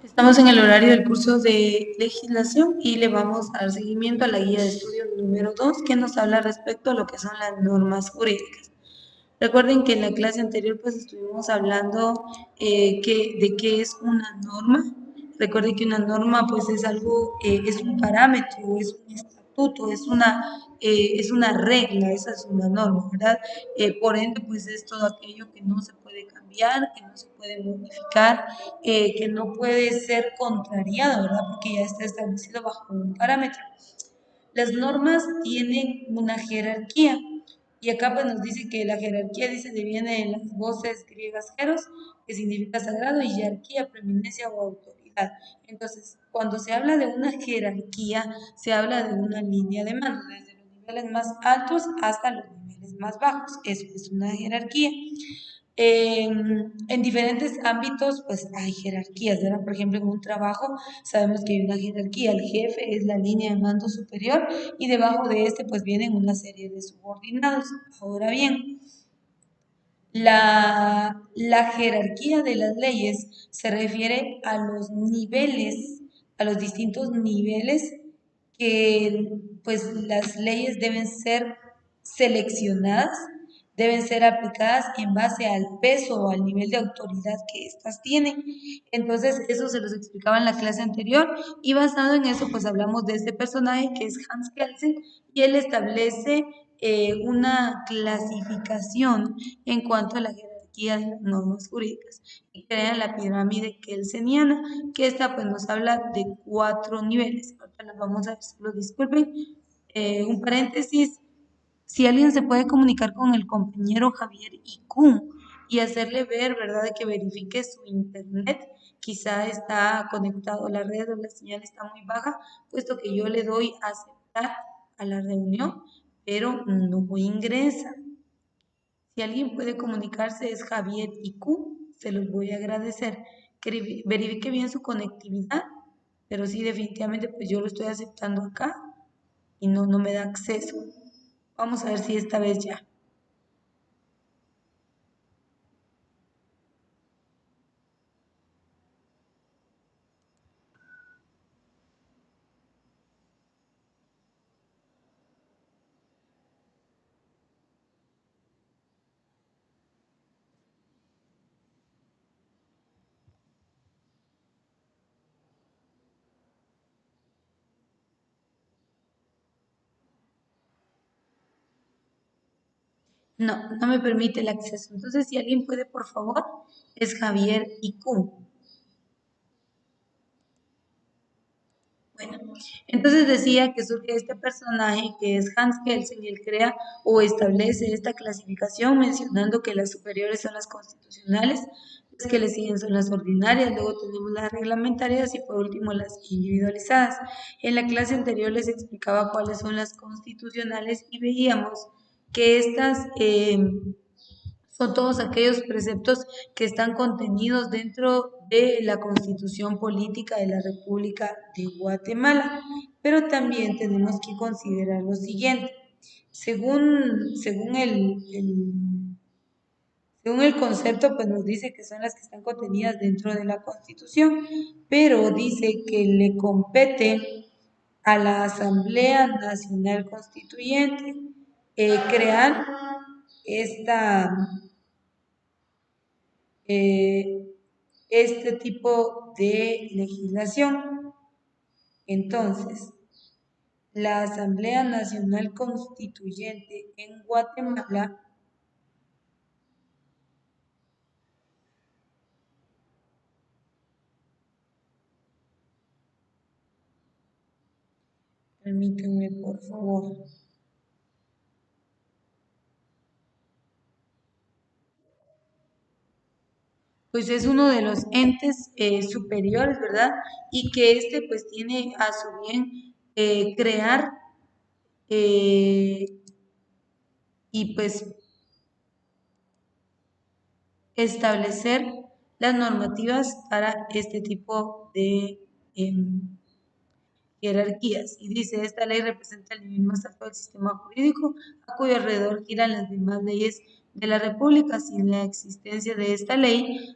Estamos en el horario del curso de legislación y le vamos a dar seguimiento a la guía de estudio número 2 que nos habla respecto a lo que son las normas jurídicas. Recuerden que en la clase anterior pues estuvimos hablando de qué es una norma. Recuerden que una norma pues es algo, es un parámetro, es un estatuto, es una regla, esa es una norma, ¿verdad? Por ende pues es todo aquello que no se puede cambiar, que no se puede modificar, que no puede ser contrariado, ¿verdad? Porque ya está establecido bajo un parámetro. Las normas tienen una jerarquía y acá pues nos dice que la jerarquía dice viene de las voces griegas jeros, que significa sagrado, y jerarquía, preeminencia o autoridad. Entonces, cuando se habla de una jerarquía, se habla de una línea de mando, desde los niveles más altos hasta los niveles más bajos. Eso es una jerarquía. En diferentes ámbitos, pues hay jerarquías, ¿verdad? Por ejemplo, en un trabajo sabemos que hay una jerarquía, el jefe es la línea de mando superior y debajo de este pues vienen una serie de subordinados. Ahora bien, la jerarquía de las leyes se refiere a los niveles, a los distintos niveles que pues las leyes deben ser seleccionadas, deben ser aplicadas en base al peso o al nivel de autoridad que éstas tienen. Entonces, eso se los explicaba en la clase anterior y basado en eso, pues hablamos de este personaje que es Hans Kelsen y él establece una clasificación en cuanto a la jerarquía de las normas jurídicas y crean la pirámide kelseniana, que esta pues nos habla de 4 niveles. Ahorita las vamos a ver, solo disculpen. Un paréntesis, si alguien se puede comunicar con el compañero Javier IQ y hacerle ver, ¿verdad?, de que verifique su internet, quizá está conectado a la red o la señal está muy baja, puesto que yo le doy a aceptar a la reunión, pero no ingresa. Si alguien puede comunicarse es Javier IQ, se los voy a agradecer. Que verifique bien su conectividad, pero sí, definitivamente, pues yo lo estoy aceptando acá y no me da acceso. Vamos a ver si esta vez ya. No me permite el acceso. Entonces, si alguien puede, por favor, es Javier IQ. Bueno, entonces decía que surge este personaje que es Hans Kelsen y él crea o establece esta clasificación mencionando que las superiores son las constitucionales, las que le siguen son las ordinarias, luego tenemos las reglamentarias y por último las individualizadas. En la clase anterior les explicaba cuáles son las constitucionales y veíamos que estas son todos aquellos preceptos que están contenidos dentro de la Constitución Política de la República de Guatemala. Pero también tenemos que considerar lo siguiente. Según el concepto, pues nos dice que son las que están contenidas dentro de la Constitución, pero dice que le compete a la Asamblea Nacional Constituyente crear esta eh, este tipo de legislación. Entonces, la Asamblea Nacional Constituyente en Guatemala, permítanme por favor, pues es uno de los entes superiores, ¿verdad? Y que este pues tiene a su bien crear eh, y pues establecer las normativas para este tipo de jerarquías. Y dice, esta ley representa el nivel más alto del sistema jurídico, a cuyo alrededor giran las demás leyes de la República. Sin la existencia de esta ley,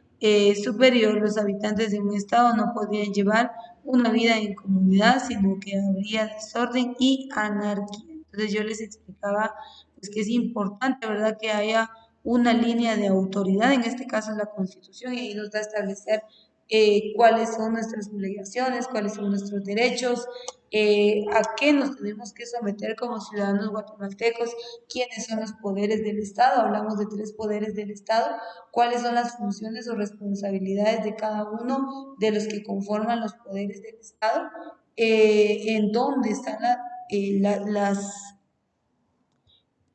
superior, los habitantes de un estado no podrían llevar una vida en comunidad, sino que habría desorden y anarquía. Entonces yo les explicaba pues, que es importante, ¿verdad?, que haya una línea de autoridad, en este caso es la Constitución, y ahí nos va a establecer cuáles son nuestras obligaciones, cuáles son nuestros derechos, a qué nos tenemos que someter como ciudadanos guatemaltecos, quiénes son los poderes del Estado, hablamos de 3 poderes del Estado, cuáles son las funciones o responsabilidades de cada uno de los que conforman los poderes del Estado, en dónde están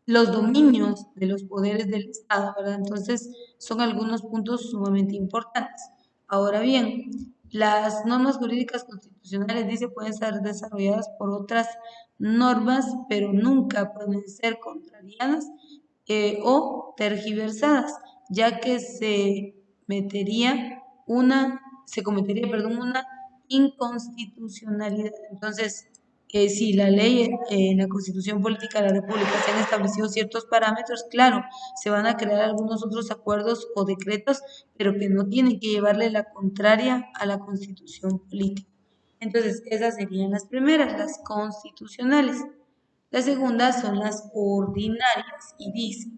los dominios de los poderes del Estado, ¿verdad? Entonces, son algunos puntos sumamente importantes. Ahora bien, las normas jurídicas constitucionales, dice, pueden ser desarrolladas por otras normas, pero nunca pueden ser contrariadas o tergiversadas, ya que se cometería, perdón, una inconstitucionalidad. Entonces, si la ley, en la Constitución Política de la República se han establecido ciertos parámetros, claro, se van a crear algunos otros acuerdos o decretos, pero que no tienen que llevarle la contraria a la Constitución Política. Entonces, esas serían las primeras, las constitucionales. Las segundas son las ordinarias y dice,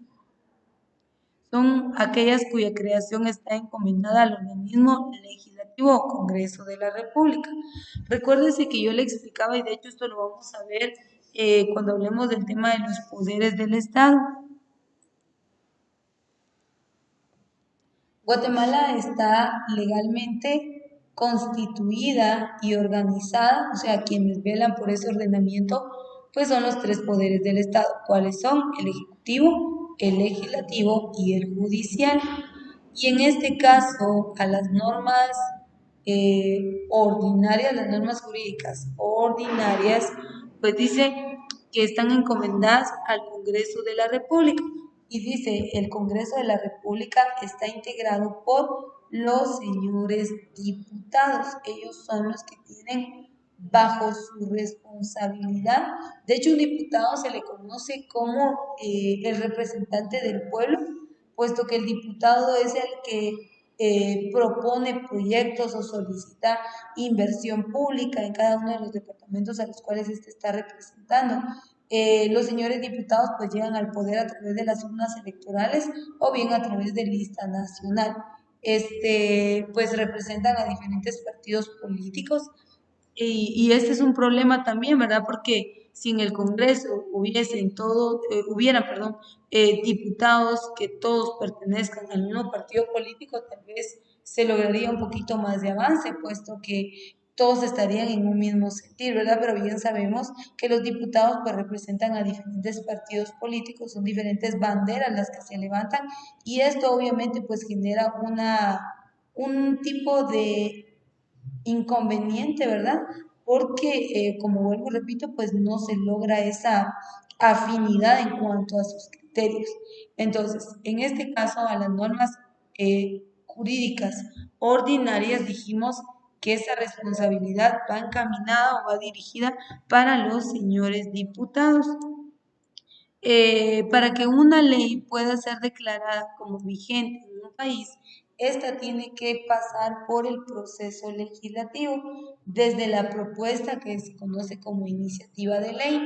son aquellas cuya creación está encomendada al organismo legislativo o Congreso de la República. Recuérdese que yo le explicaba, y de hecho esto lo vamos a ver cuando hablemos del tema de los poderes del Estado. Guatemala está legalmente constituida y organizada, o sea, quienes velan por ese ordenamiento, pues son los 3 poderes del Estado, ¿cuáles son? El Ejecutivo, el Legislativo y el Judicial. Y en este caso, a las normas ordinarias, las normas jurídicas ordinarias, pues dice que están encomendadas al Congreso de la República. Y dice, el Congreso de la República está integrado por los señores diputados. Ellos son los que tienen bajo su responsabilidad. De hecho, un diputado se le conoce como el representante del pueblo, puesto que el diputado es el que propone proyectos o solicita inversión pública en cada uno de los departamentos a los cuales éste está representando. Los señores diputados pues llegan al poder a través de las urnas electorales o bien a través de lista nacional. Pues representan a diferentes partidos políticos y este es un problema también, ¿verdad? Porque si en el Congreso hubieran, perdón, diputados que todos pertenezcan al mismo partido político, tal vez se lograría un poquito más de avance, puesto que todos estarían en un mismo sentir, ¿verdad? Pero bien sabemos que los diputados pues representan a diferentes partidos políticos, son diferentes banderas las que se levantan y esto obviamente pues genera un tipo de inconveniente, ¿verdad? Porque, como vuelvo y repito, pues no se logra esa afinidad en cuanto a sus criterios. Entonces, en este caso, a las normas jurídicas ordinarias dijimos que esa responsabilidad va encaminada o va dirigida para los señores diputados. Para que una ley pueda ser declarada como vigente en un país, esta tiene que pasar por el proceso legislativo, desde la propuesta que se conoce como iniciativa de ley.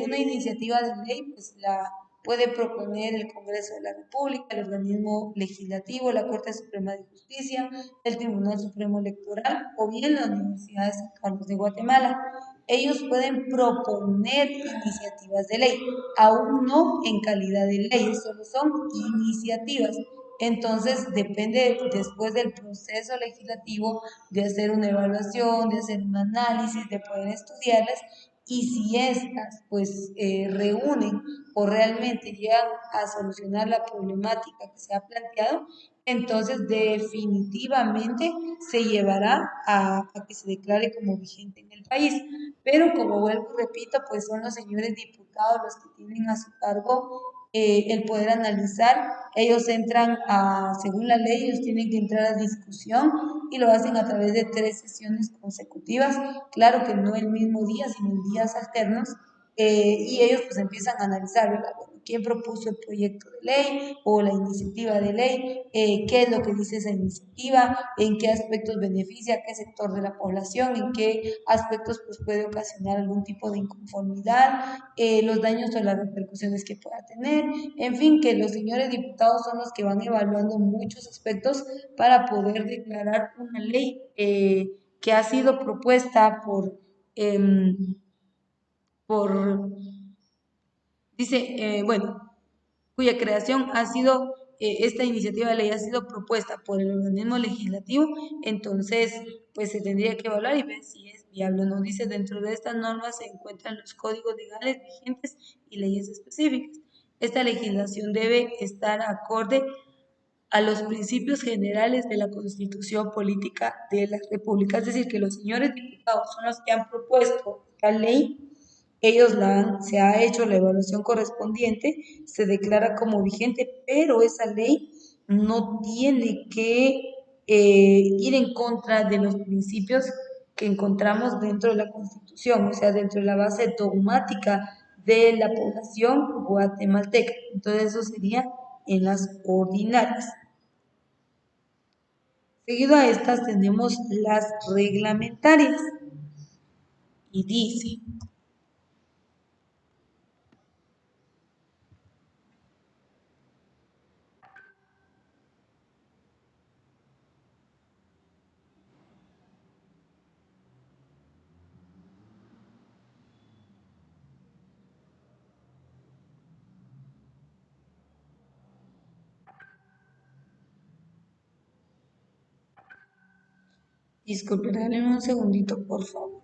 Una iniciativa de ley, pues la puede proponer el Congreso de la República, el organismo legislativo, la Corte Suprema de Justicia, el Tribunal Supremo Electoral o bien la Universidad de San Carlos de Guatemala. Ellos pueden proponer iniciativas de ley, aún no en calidad de ley, solo son iniciativas. Entonces depende después del proceso legislativo de hacer una evaluación, de hacer un análisis, de poder estudiarlas y si estas pues reúnen o realmente llegan a solucionar la problemática que se ha planteado, entonces definitivamente se llevará a que se declare como vigente en el país. Pero como vuelvo y repito, pues son los señores diputados los que tienen a su cargo el poder analizar. Ellos entran según la ley, ellos tienen que entrar a discusión y lo hacen a través de 3 sesiones consecutivas. Claro que no el mismo día, sino en días alternos. Y ellos pues empiezan a analizar, ¿verdad? quién propuso el proyecto de ley o la iniciativa de ley, qué es lo que dice esa iniciativa, en qué aspectos beneficia a qué sector de la población, en qué aspectos pues, puede ocasionar algún tipo de inconformidad, los daños o las repercusiones que pueda tener, en fin, que los señores diputados son los que van evaluando muchos aspectos para poder declarar una ley que ha sido propuesta por dice, bueno, cuya creación ha sido, esta iniciativa de ley ha sido propuesta por el organismo legislativo, entonces pues se tendría que evaluar y ver si es viable o no. Dice, dentro de estas normas se encuentran los códigos legales vigentes y leyes específicas. Esta legislación debe estar acorde a los principios generales de la Constitución Política de la República. Es decir, que los señores diputados son los que han propuesto esta ley, se ha hecho la evaluación correspondiente, se declara como vigente, pero esa ley no tiene que ir en contra de los principios que encontramos dentro de la Constitución, o sea, dentro de la base dogmática de la población guatemalteca. Entonces eso sería en las ordinarias. Seguido a estas tenemos las reglamentarias y dice, disculpe, dale un segundito, por favor.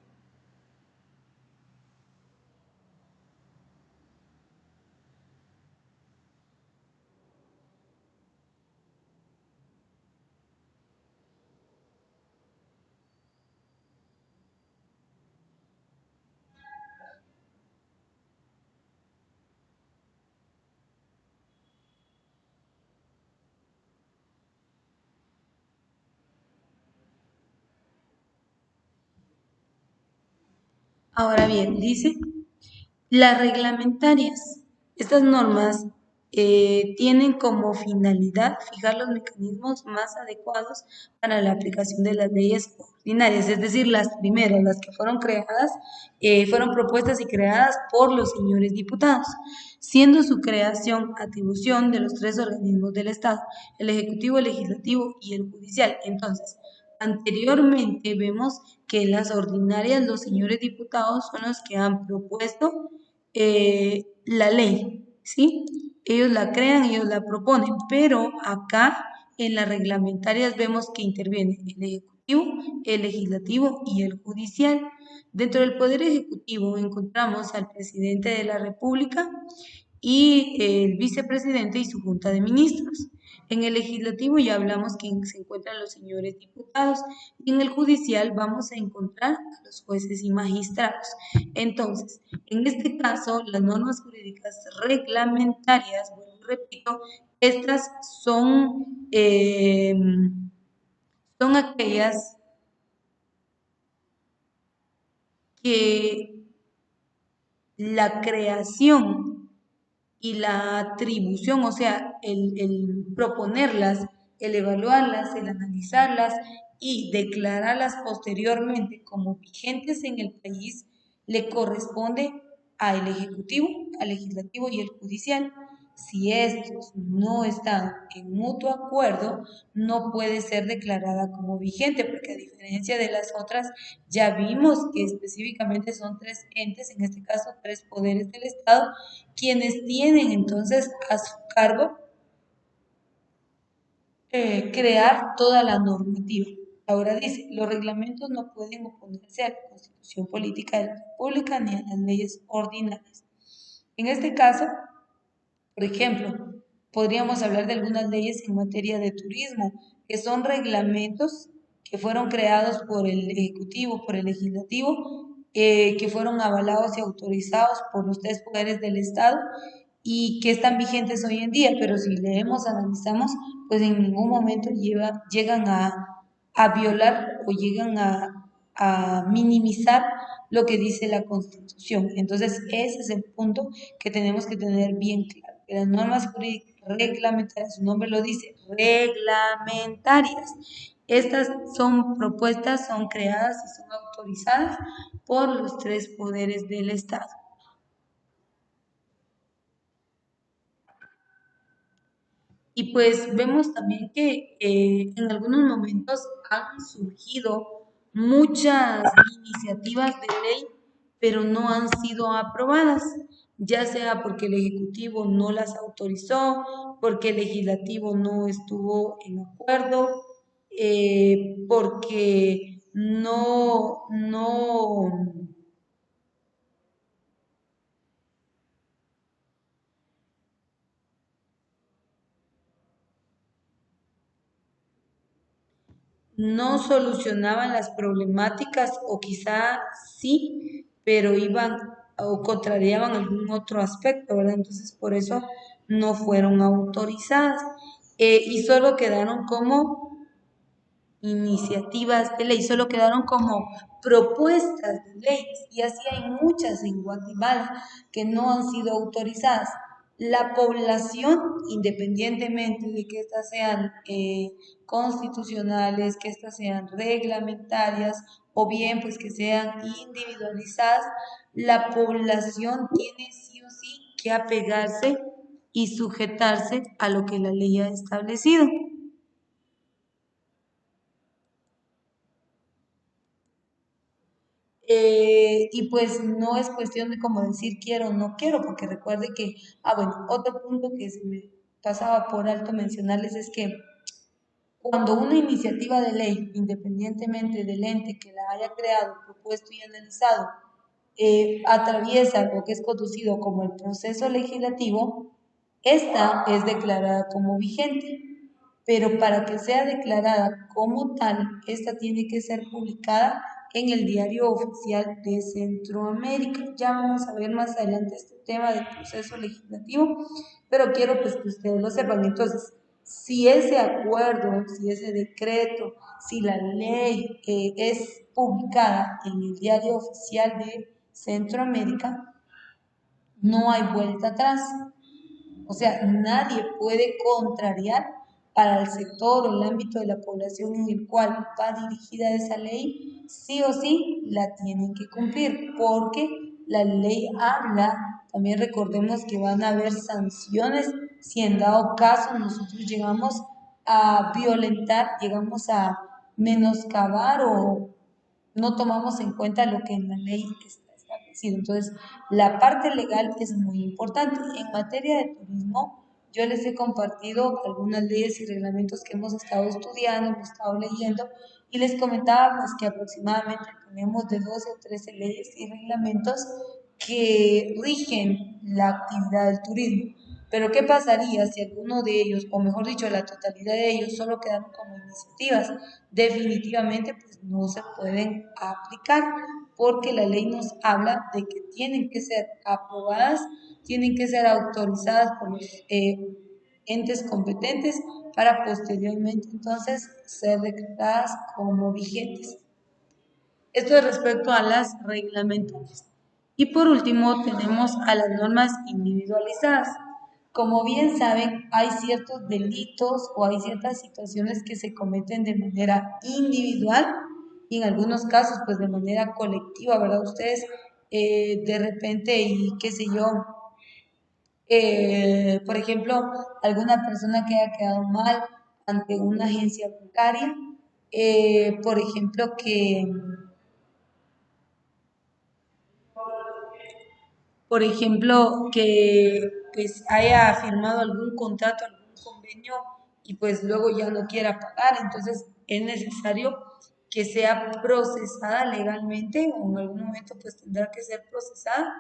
Ahora bien, dice, las reglamentarias, estas normas tienen como finalidad fijar los mecanismos más adecuados para la aplicación de las leyes ordinarias, es decir, las primeras, las que fueron creadas, fueron propuestas y creadas por los señores diputados, siendo su creación atribución de los tres organismos del Estado, el Ejecutivo, el Legislativo y el Judicial. Entonces, anteriormente vemos que las ordinarias, los señores diputados son los que han propuesto la ley, ¿sí? Ellos la crean, ellos la proponen, pero acá en las reglamentarias vemos que interviene el Ejecutivo, el Legislativo y el Judicial. Dentro del Poder Ejecutivo encontramos al presidente de la República y el vicepresidente y su junta de ministros. En el legislativo ya hablamos que se encuentran los señores diputados y en el judicial vamos a encontrar a los jueces y magistrados. Entonces, en este caso, las normas jurídicas reglamentarias, bueno, repito, estas son aquellas que la creación y la atribución, o sea, el proponerlas, el evaluarlas, el analizarlas y declararlas posteriormente como vigentes en el país, le corresponde al Ejecutivo, al Legislativo y al Judicial. Si estos no están en mutuo acuerdo, no puede ser declarada como vigente, porque a diferencia de las otras, ya vimos que específicamente son tres entes, en este caso tres poderes del Estado, quienes tienen entonces a su cargo crear toda la normativa. Ahora dice, los reglamentos no pueden oponerse a la Constitución Política de la República ni a las leyes ordinarias. En este caso, por ejemplo, podríamos hablar de algunas leyes en materia de turismo, que son reglamentos que fueron creados por el Ejecutivo, por el Legislativo, que fueron avalados y autorizados por los tres poderes del Estado y que están vigentes hoy en día, pero si leemos, analizamos, pues en ningún momento llegan a violar o llegan a minimizar lo que dice la Constitución. Entonces, ese es el punto que tenemos que tener bien claro. Que las normas jurídicas reglamentarias, su nombre lo dice, reglamentarias. Estas son propuestas, son creadas y son autorizadas por los tres poderes del Estado. Y pues vemos también que en algunos momentos han surgido muchas iniciativas de ley, pero no han sido aprobadas, ya sea porque el Ejecutivo no las autorizó, porque el Legislativo no estuvo en acuerdo, porque no solucionaban las problemáticas o quizá sí, pero iban o contrariaban algún otro aspecto, ¿verdad? Entonces por eso no fueron autorizadas y solo quedaron como iniciativas de ley, solo quedaron como propuestas de leyes y así hay muchas en Guatemala que no han sido autorizadas. La población, independientemente de que éstas sean constitucionales, que éstas sean reglamentarias o bien pues que sean individualizadas, la población tiene sí o sí que apegarse y sujetarse a lo que la ley ha establecido. Y pues no es cuestión de como decir quiero o no quiero, porque recuerde que, bueno, otro punto que se me pasaba por alto mencionarles es que cuando una iniciativa de ley, independientemente del ente que la haya creado, propuesto y analizado, atraviesa lo que es conducido como el proceso legislativo, esta es declarada como vigente. Pero para que sea declarada como tal, esta tiene que ser publicada en el Diario Oficial de Centroamérica. Ya vamos a ver más adelante este tema del proceso legislativo, pero quiero pues que ustedes lo sepan. Entonces, si ese acuerdo, si ese decreto, si la ley es publicada en el Diario Oficial de Centroamérica, no hay vuelta atrás. O sea, nadie puede contrariar para el sector o el ámbito de la población en el cual va dirigida esa ley, sí o sí la tienen que cumplir, porque la ley habla, también recordemos que van a haber sanciones si en dado caso nosotros llegamos a violentar, llegamos a menoscabar o no tomamos en cuenta lo que en la ley está establecido. Entonces, la parte legal es muy importante. En materia de turismo, yo les he compartido algunas leyes y reglamentos que hemos estado estudiando, hemos estado leyendo, y les comentaba pues, que aproximadamente tenemos de 12 o 13 leyes y reglamentos que rigen la actividad del turismo. Pero ¿qué pasaría si alguno de ellos, o mejor dicho, la totalidad de ellos, solo quedaron como iniciativas? Definitivamente pues no se pueden aplicar porque la ley nos habla de que tienen que ser aprobadas, tienen que ser autorizadas por los entes competentes para posteriormente entonces ser declaradas como vigentes. Esto es respecto a las reglamentarias. Y por último, tenemos a las normas individualizadas. Como bien saben, hay ciertos delitos o hay ciertas situaciones que se cometen de manera individual y en algunos casos, pues de manera colectiva, ¿verdad? Ustedes de repente, y qué sé yo, por ejemplo, alguna persona que haya quedado mal ante una agencia bancaria, por ejemplo, que pues haya firmado algún contrato, algún convenio y pues luego ya no quiera pagar, entonces es necesario que sea procesada legalmente o en algún momento pues tendrá que ser procesada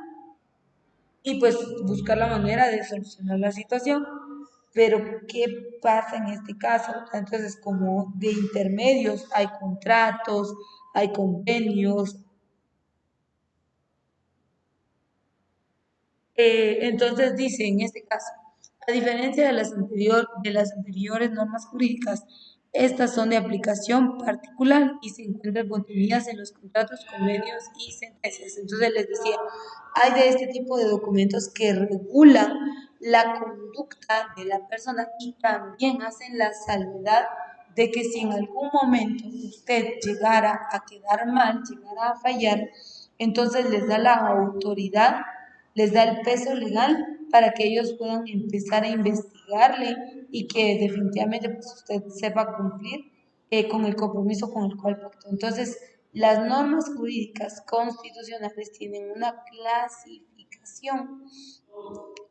y pues buscar la manera de solucionar la situación. Pero, ¿qué pasa en este caso? Entonces, como de intermedios hay contratos, hay convenios, entonces dice en este caso, a diferencia de las anteriores normas jurídicas, Estas son de aplicación particular y se encuentran contenidas en los contratos, convenios y sentencias. Entonces les decía, hay de este tipo de documentos que regulan la conducta de la persona y también hacen la salvedad de que si en algún momento usted llegara a quedar mal, llegara a fallar, entonces les da la autoridad, les da el peso legal para que ellos puedan empezar a investigarle y que definitivamente pues, usted sepa cumplir con el compromiso con el cual pactó. Entonces, las normas jurídicas constitucionales tienen una clasificación.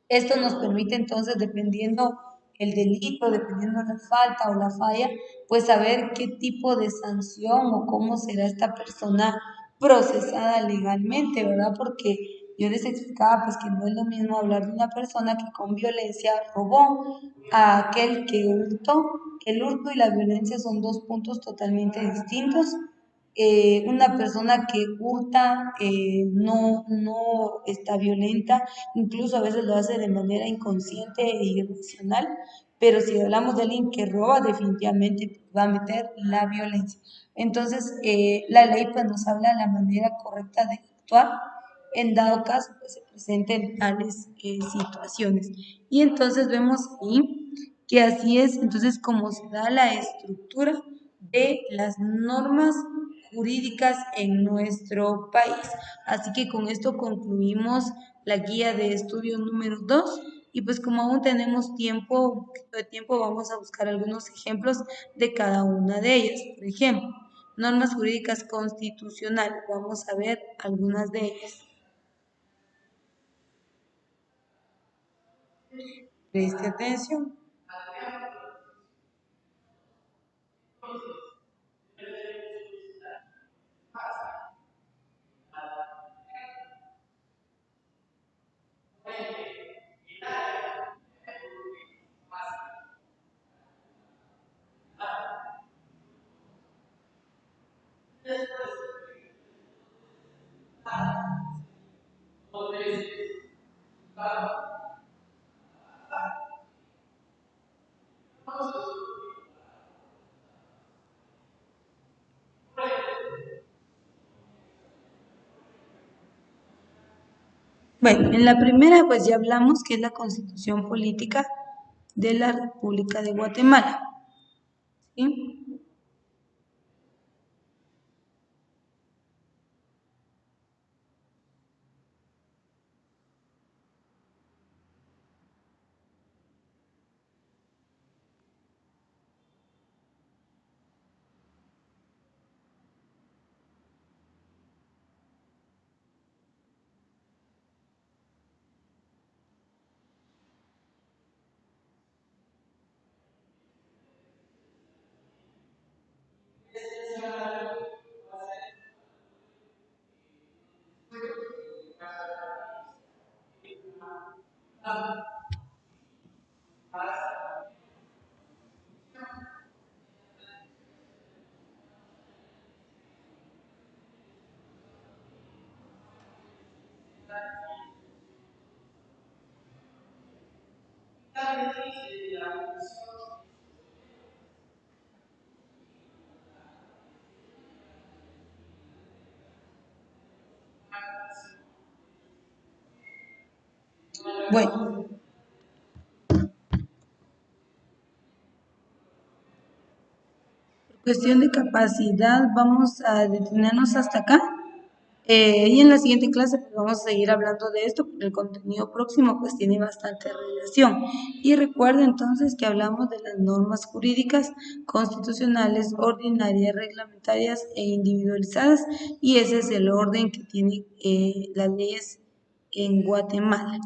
Esto nos permite entonces, dependiendo el delito, dependiendo la falta o la falla, pues saber qué tipo de sanción o cómo será esta persona procesada legalmente, ¿verdad? Porque yo les explicaba pues que no es lo mismo hablar de una persona que con violencia robó a aquel que hurtó. El hurto y la violencia son dos puntos totalmente distintos. Una persona que hurta no está violenta, incluso a veces lo hace de manera inconsciente e irracional, pero si hablamos de alguien que roba, definitivamente va a meter la violencia. Entonces, la ley pues nos habla de la manera correcta de actuar en dado caso que se presenten tales situaciones. Y entonces vemos ahí que así es, entonces como se da la estructura de las normas jurídicas en nuestro país. Así que con esto concluimos la guía de estudio número 2 y pues como aún tenemos tiempo, un poquito de tiempo, vamos a buscar algunos ejemplos de cada una de ellas. Por ejemplo, normas jurídicas constitucionales. Vamos a ver algunas de ellas. Preste atención. Bueno, en la primera pues ya hablamos que es la Constitución Política de la República de Guatemala. ¿Sí? Bueno, por cuestión de capacidad vamos a detenernos hasta acá. Y en la siguiente clase pues, vamos a seguir hablando de esto, porque el contenido próximo pues tiene bastante relación. Y recuerda entonces que hablamos de las normas jurídicas constitucionales, ordinarias, reglamentarias e individualizadas, y ese es el orden que tienen las leyes en Guatemala.